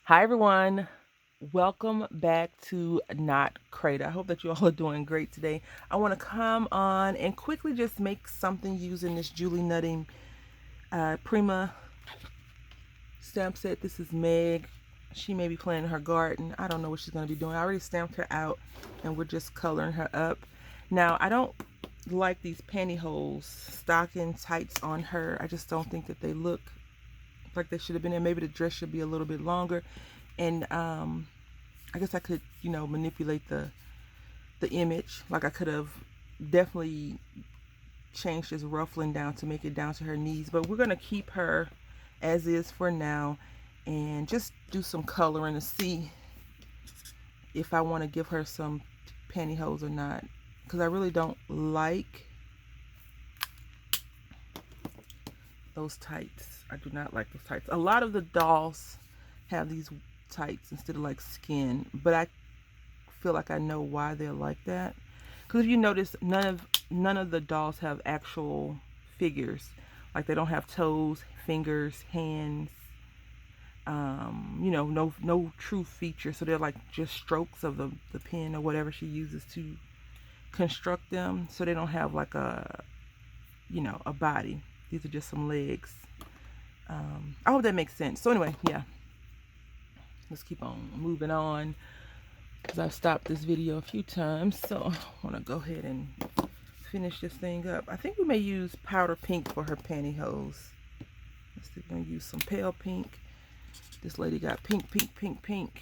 Hi, everyone. Welcome back to Not Creda. I hope that you all are doing great today. I want to come on and quickly just make something using this Julie Nutting Prima stamp set. This is Meg. She may be planting her garden. I don't know what she's going to be doing. I already stamped her out and we're just coloring her up. Now, I don't like these pantyhose stocking tights on her. I just don't think that they look like they should have been there. Maybe the dress should be a little bit longer. And I guess I could, manipulate the image. Like I could have definitely changed this ruffling down to make it down to her knees. But we're gonna keep her as is for now, and just do some coloring to see if I want to give her some pantyhose or not. Because I really don't like those tights. I do not like those tights. A lot of the dolls have these tights instead of like skin, but I feel like I know why they're like that. Because if you notice, none of the dolls have actual figures. Like they don't have toes, fingers, hands. No true feature. So they're like just strokes of the pen or whatever she uses to construct them. So they don't have like a body. These are just some legs. I hope that makes sense. So anyway, yeah, let's keep on moving on because I've stopped this video a few times. So I want to go ahead and finish this thing up. I think we may use powder pink for her pantyhose. Let's see if we're going to use some pale pink. This lady got pink, pink, pink, pink.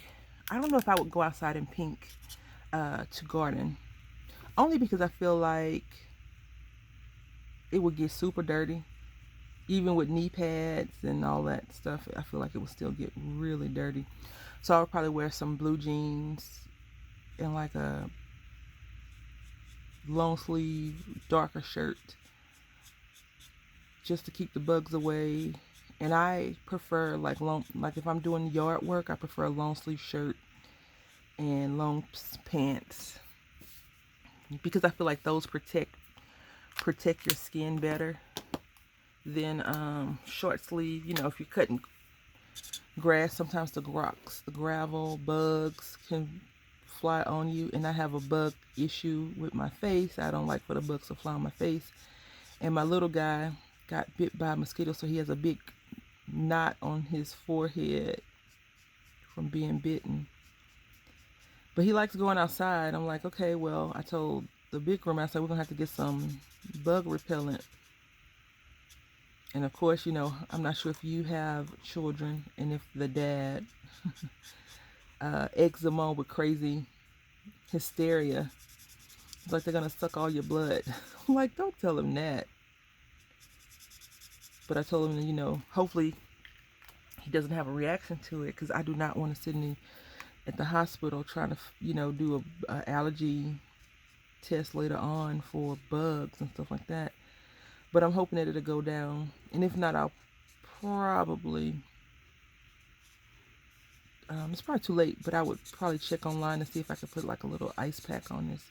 I don't know if I would go outside in pink to garden. Only because I feel like it would get super dirty. Even with knee pads and all that stuff, I feel like it would still get really dirty. So I would probably wear some blue jeans and like a long sleeve darker shirt just to keep the bugs away. And I prefer like if I'm doing yard work, I prefer a long sleeve shirt and long pants because I feel like those protect your skin better than short sleeve. If you're cutting grass, sometimes the rocks, the gravel, bugs can fly on you, and I have a bug issue with my face. I don't like for the bugs to fly on my face. And my little guy got bit by a mosquito, so he has a big knot on his forehead from being bitten. But he likes going outside. I'm like, okay, well, I told the big room, I said, we're gonna have to get some bug repellent. And of course, I'm not sure if you have children and if the dad eggs them on with crazy hysteria. It's like they're gonna suck all your blood. I'm like, don't tell him that. But I told him that, hopefully he doesn't have a reaction to it, because I do not want to sit at the hospital trying to, do a allergy test later on for bugs and stuff like that. But I'm hoping that it'll go down. And if not, I'll probably, it's probably too late, but I would probably check online to see if I could put like a little ice pack on his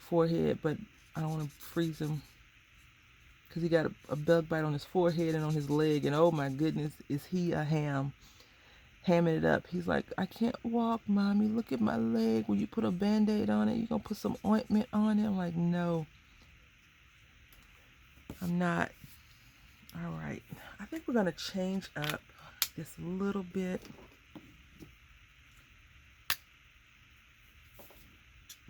forehead. But I don't want to freeze him because he got a bug bite on his forehead and on his leg. And oh my goodness, is he a hamming it up. He's like, I can't walk, mommy. Look at my leg. Will you put a band-aid on it? You gonna put some ointment on it? I'm like, no, I'm not. All right, I think we're gonna change up this a little bit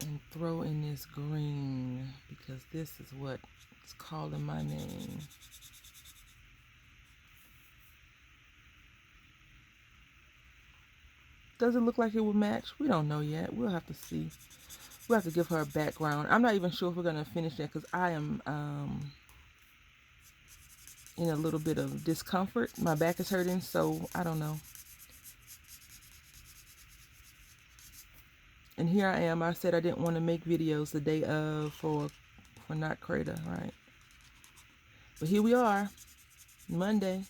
and throw in this green, because this is what it's calling my name. Does it look like it will match? We don't know yet. We'll have to see. We'll have to give her a background. I'm not even sure if we're gonna finish that because I am in a little bit of discomfort. My back is hurting, so I don't know. And here I am. I said I didn't want to make videos the day of for Not Creda, right? But here we are, Monday,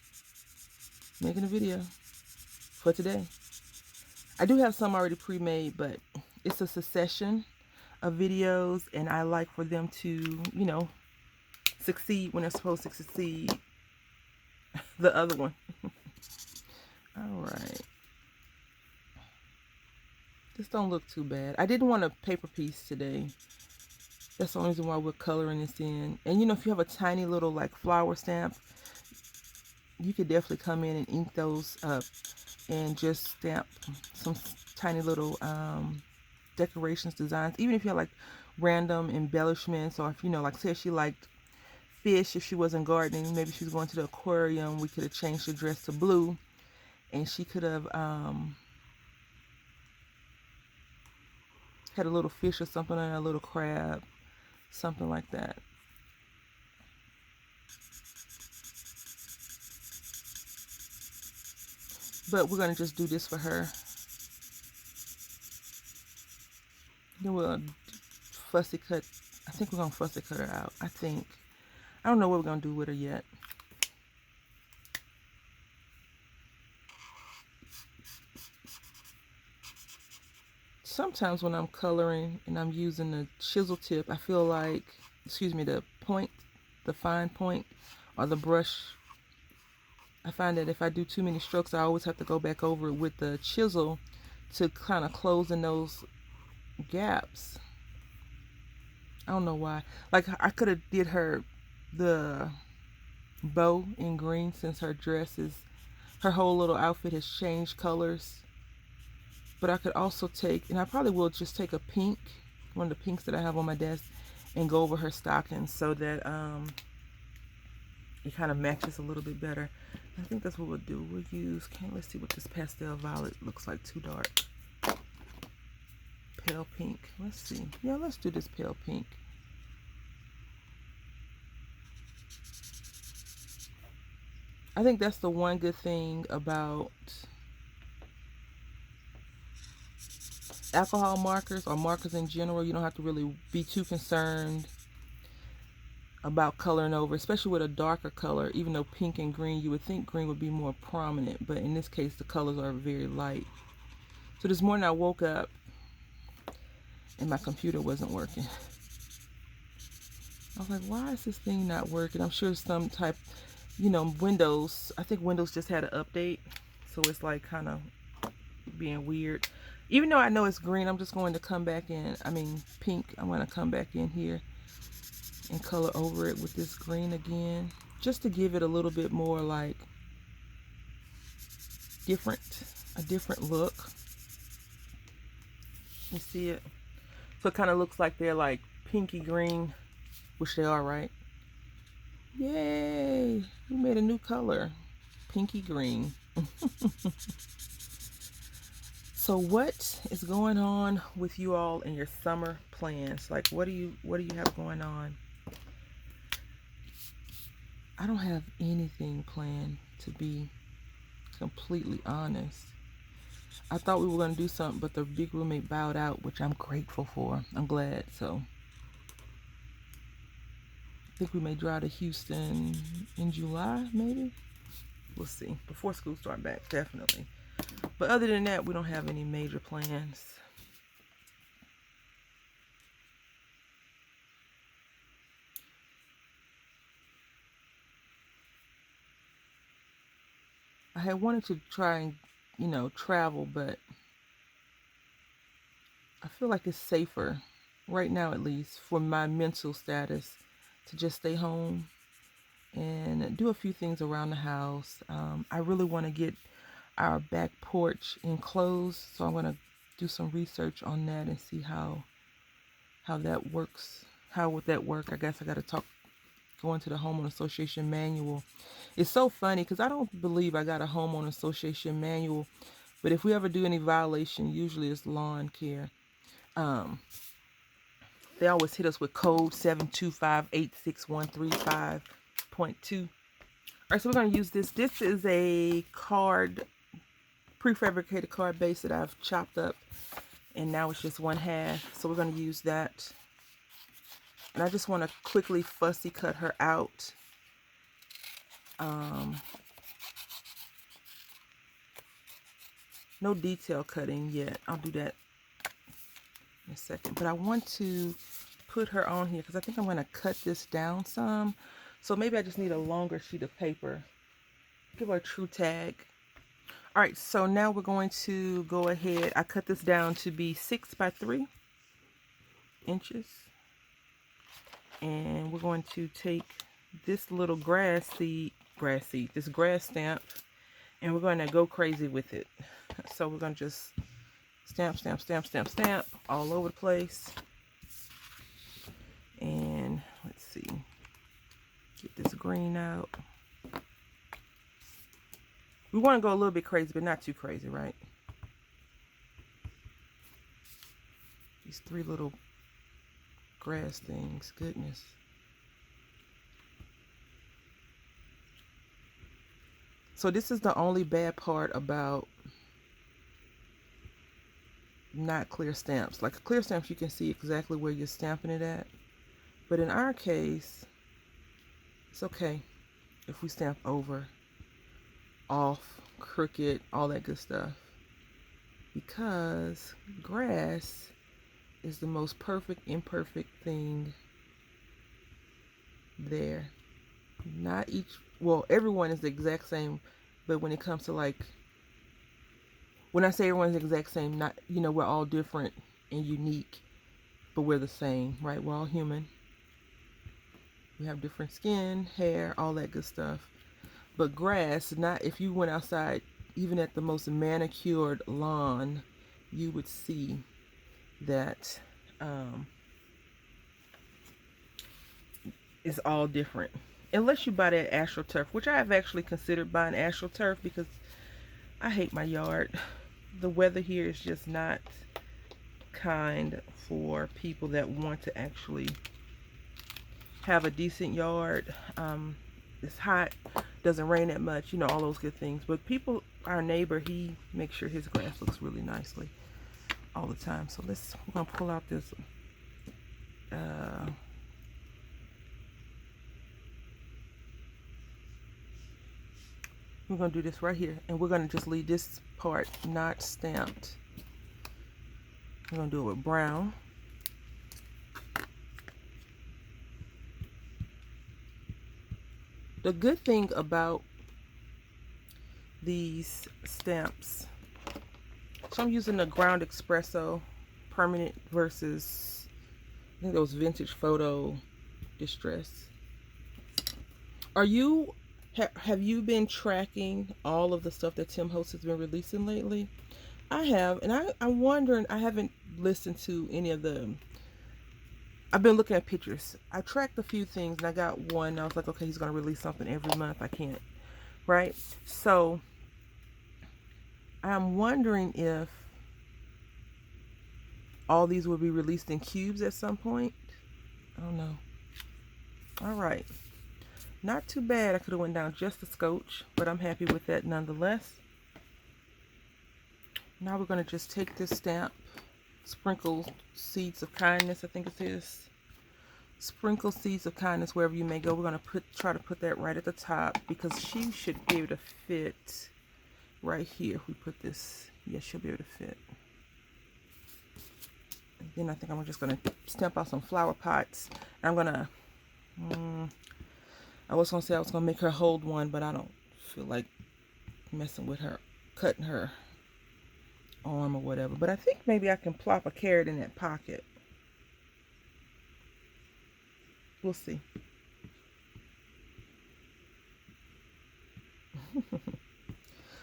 making a video for today. I do have some already pre-made, but it's a succession of videos, and I like for them to, succeed when they're supposed to succeed. The other one. All right. This don't look too bad. I didn't want a paper piece today. That's the only reason why we're coloring this in. And you know, if you have a tiny little like flower stamp, you could definitely come in and ink those up and just stamp some tiny little decorations, designs. Even if you have like random embellishments, or if you know, like say she liked fish, if she wasn't gardening, maybe she was going to the aquarium, we could have changed the dress to blue, and she could have had a little fish or something, and a little crab, something like that. But we're gonna just do this for her. Then we'll fussy cut. I think we're gonna fussy cut her out. I don't know what we're gonna do with her yet. Sometimes when I'm coloring and I'm using the chisel tip, I feel like, excuse me, the point, the fine point, or the brush, I find that if I do too many strokes, I always have to go back over it with the chisel to kind of close in those gaps. I don't know why. Like I could have did the bow in green, since her whole little outfit has changed colors. But I could also take, and I probably will just take a pink, one of the pinks that I have on my desk, and go over her stockings so that it kind of matches a little bit better. I think that's what we'll do. We'll use, let's see what this pastel violet looks like. Too dark. Pale pink. Let's see. Yeah, let's do this pale pink. I think that's the one good thing about alcohol markers, or markers in general. You don't have to really be too concerned about coloring over, especially with a darker color. Even though pink and green, you would think green would be more prominent, but in this case the colors are very light. So this morning I woke up and my computer wasn't working. I was like, why is this thing not working? I'm sure some type, you know, Windows, I think Windows just had an update, so it's like kind of being weird. Even though I know it's green, I'm just going to come back in, pink, I'm going to come back in here and color over it with this green again, just to give it a little bit more like a different look. You see it? So it kind of looks like they're like pinky green, which they are, right? Yay! We made a new color, pinky green. So what is going on with you all in your summer plans? Like, what do you have going on? I don't have anything planned, to be completely honest. I thought we were going to do something, but the big roommate bowed out, which I'm grateful for. I'm glad. So I think we may drive to Houston in July, maybe. We'll see. Before school start back, definitely. But other than that, we don't have any major plans. I had wanted to try and, you know, travel, but I feel like it's safer, right now at least, for my mental status, to just stay home and do a few things around the house. I really want to get our back porch enclosed, so I'm going to do some research on that and see how that works. How would that work? I guess I got to go into the homeowner association manual. It's so funny because I don't believe I got a homeowner association manual, but if we ever do any violation, usually it's lawn care. They always hit us with code 7258613.5.2. All right, so we're going to use this. This is a prefabricated card base that I've chopped up, and now it's just 1/2. So we're going to use that. And I just want to quickly fussy cut her out. No detail cutting yet. I'll do that in a second. But I want to put her on here because I think I'm going to cut this down some. So maybe I just need a longer sheet of paper. Give her a true tag. All right, so now we're going to go ahead. I cut this down to be 6 by 3 inches. And we're going to take this little this grass stamp, and we're going to go crazy with it. So we're going to just stamp, stamp, stamp, stamp, stamp all over the place. And let's see, get this green out. We want to go a little bit crazy, but not too crazy, right? These 3 little grass things, goodness. So this is the only bad part about not clear stamps. Like clear stamps, you can see exactly where you're stamping it at. But in our case, it's okay if we stamp over, off, crooked, all that good stuff. Because grass is the most perfect, imperfect thing there. Not each, well, everyone is the exact same, but when it comes to like, when I say everyone's the exact same, not, you know, we're all different and unique, but we're the same, right? We're all human. We have different skin, hair, all that good stuff. But grass, not, if you went outside, even at the most manicured lawn, you would see that it's all different. Unless you buy that AstroTurf, which I have actually considered buying AstroTurf because I hate my yard. The weather here is just not kind for people that want to actually have a decent yard. It's hot, doesn't rain that much, you know, all those good things. But people, our neighbor, he makes sure his grass looks really nicely all the time. So we're gonna pull out this we're gonna do this right here, and we're gonna just leave this part not stamped. We're gonna do it with brown. The good thing about these stamps, so I'm using the Ground Espresso permanent versus, I think those vintage photo distress. Are you, have you been tracking all of the stuff that Tim Holtz has been releasing lately? I have, and I'm wondering, I haven't listened to any of them. I've been looking at pictures. I tracked a few things, and I got one. I was like, okay, he's going to release something every month. I can't, right? So I'm wondering if all these will be released in cubes at some point. I don't know. All right. Not too bad. I could have went down just a scotch, but I'm happy with that nonetheless. Now we're going to just take this stamp, sprinkle seeds of kindness, I think it is. Sprinkle seeds of kindness wherever you may go. We're going to try to put that right at the top because she should be able to fit right here. If we put this, yeah, she'll be able to fit. And then I think I'm just going to stamp out some flower pots. And I'm going to, I was going to say I was going to make her hold one, but I don't feel like messing with her, cutting her arm or whatever. But I think maybe I can plop a carrot in that pocket. We'll see.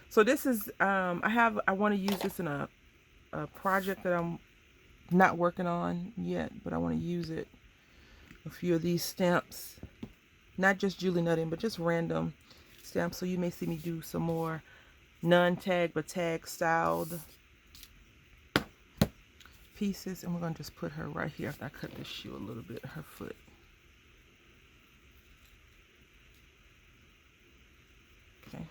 So this is, I want to use this in a project that I'm not working on yet, but I want to use it. A few of these stamps, not just Julie Nutting, but just random stamps. So you may see me do some more non-tag but tag styled pieces. And we're going to just put her right here after I cut this shoe a little bit, her foot. Okay.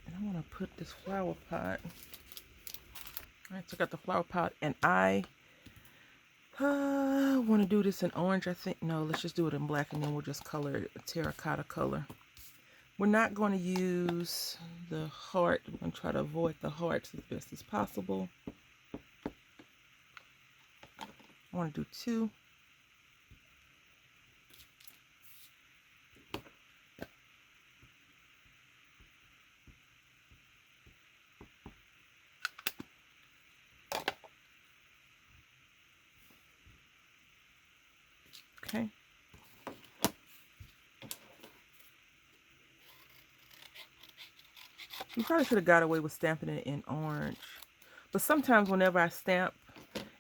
And I want to put this flower pot. I took out the flower pot, and I want to do this in orange, I think. No, let's just do it in black, and then we'll just color it a terracotta color. We're not going to use the heart. We're going to try to avoid the hearts as best as possible. I want to do 2. Okay. You probably should have got away with stamping it in orange. But sometimes whenever I stamp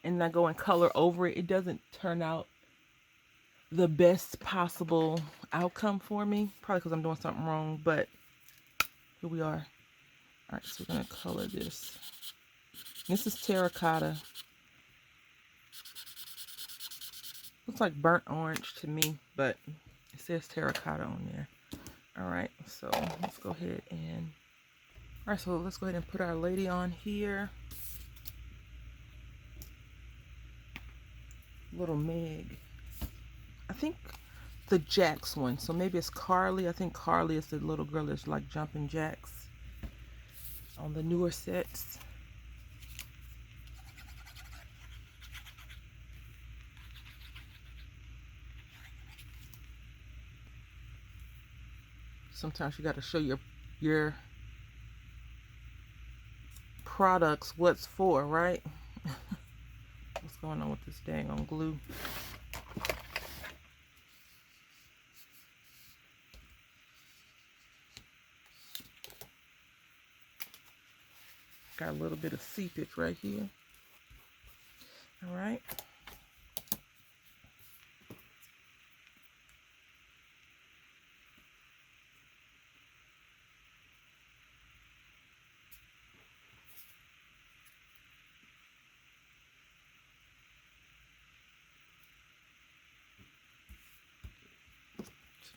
and I go in color over it, it doesn't turn out the best possible outcome for me. Probably because I'm doing something wrong, but here we are. All right, so we're going to color this. This is terracotta. Looks like burnt orange to me, but it says terracotta on there. All right, so let's go ahead and... All right, so let's go ahead and put our lady on here. Little Meg. I think the Jax one, so maybe it's Carly. I think Carly is the little girl that's like jumping jacks on the newer sets. Sometimes you got to show your products what's for, right? What's going on with this dang on glue? Got a little bit of seepage right here. All right.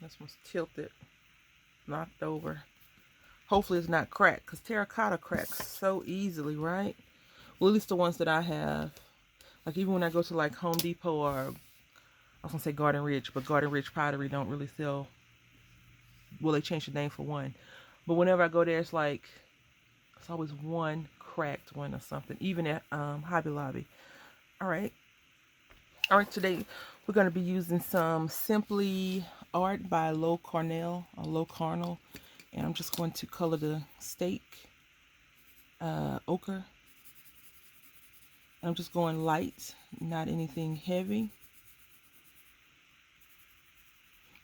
This one's tilted, knocked over. Hopefully it's not cracked, because terracotta cracks so easily, right? Well, at least the ones that I have. Like even when I go to like Home Depot or, I was gonna say Garden Ridge, but Garden Ridge Pottery don't really sell, well, they changed the name for one. But whenever I go there, it's always one cracked one or something, even at Hobby Lobby. All right. All right, today we're going to be using some Simply Art by Low Carnell, or Low Carnal. And I'm just going to color the steak ochre. I'm just going light, not anything heavy.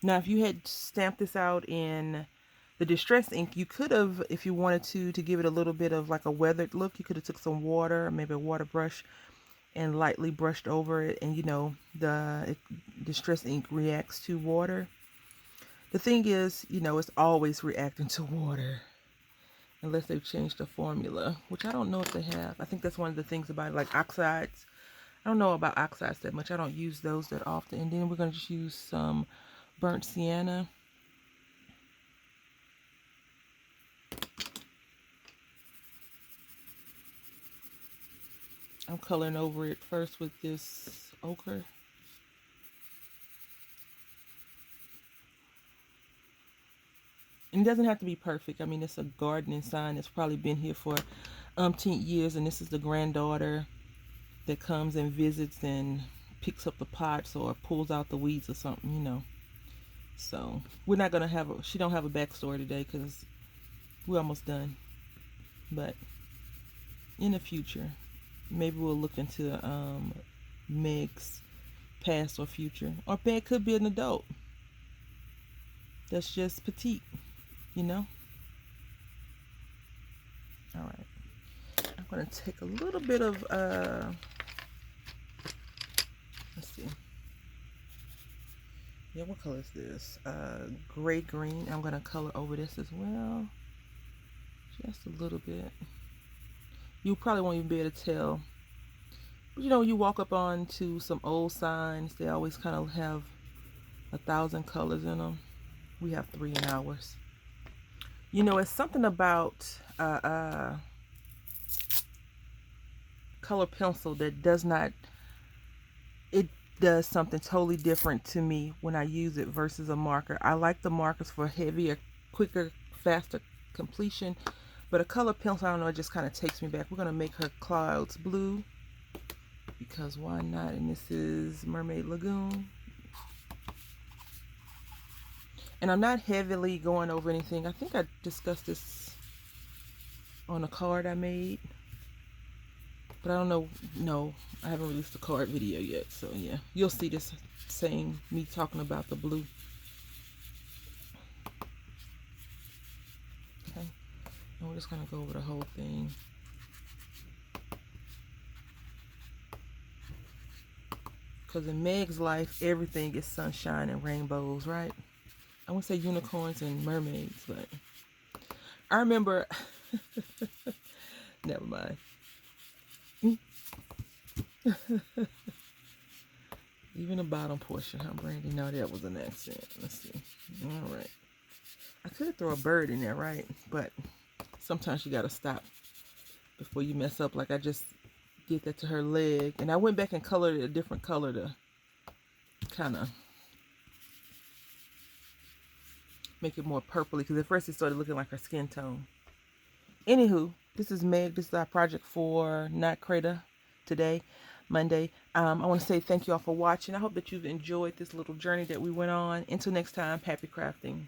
Now, if you had stamped this out in the distress ink, you could have, if you wanted to give it a little bit of like a weathered look, you could have took some water, maybe a water brush, and lightly brushed over it. And you know, the distress ink reacts to water. The thing is, you know, it's always reacting to water. Unless they've changed the formula, which I don't know if they have. I think that's one of the things about it, like oxides. I don't know about oxides that much. I don't use those that often. And then we're going to just use some burnt sienna. I'm coloring over it first with this ochre. And it doesn't have to be perfect. I mean, it's a gardening sign that's probably been here for umpteen years. And this is the granddaughter that comes and visits and picks up the pots or pulls out the weeds or something, you know. So we're not going to have she don't have a backstory today because we're almost done. But in the future, maybe we'll look into Meg's past or future. Or Meg could be an adult that's just petite, you know. All right, I'm going to take a little bit of let's see, yeah, what color is this? Gray green. I'm going to color over this as well, just a little bit. You probably won't even be able to tell, but you know, you walk up onto some old signs, they always kind of have 1,000 colors in them. We have 3 in ours. You know, it's something about color pencil that does not, it does something totally different to me when I use it versus a marker. I like the markers for heavier, quicker, faster completion, but a color pencil, I don't know, it just kind of takes me back. We're going to make her clouds blue, because why not? And this is Mermaid Lagoon. And I'm not heavily going over anything. I think I discussed this on a card I made. But I don't know. No, I haven't released the card video yet. So yeah, you'll see this saying me talking about the blue. Okay, and we're just gonna go over the whole thing. Because in Meg's life, everything is sunshine and rainbows, right? I wouldn't say unicorns and mermaids, but I remember. Never mind. Even the bottom portion, huh, Brandy? No, that was an accent. Let's see. All right. I could throw a bird in there, right? But sometimes you gotta stop before you mess up. Like I just did that to her leg, and I went back and colored it a different color to kind of make it more purpley, because at first it started looking like her skin tone. Anywho, this is Meg. This is our project for Not Creda today, Monday. I want to say thank you all for watching. I hope that you've enjoyed this little journey that we went on. Until next time, happy crafting.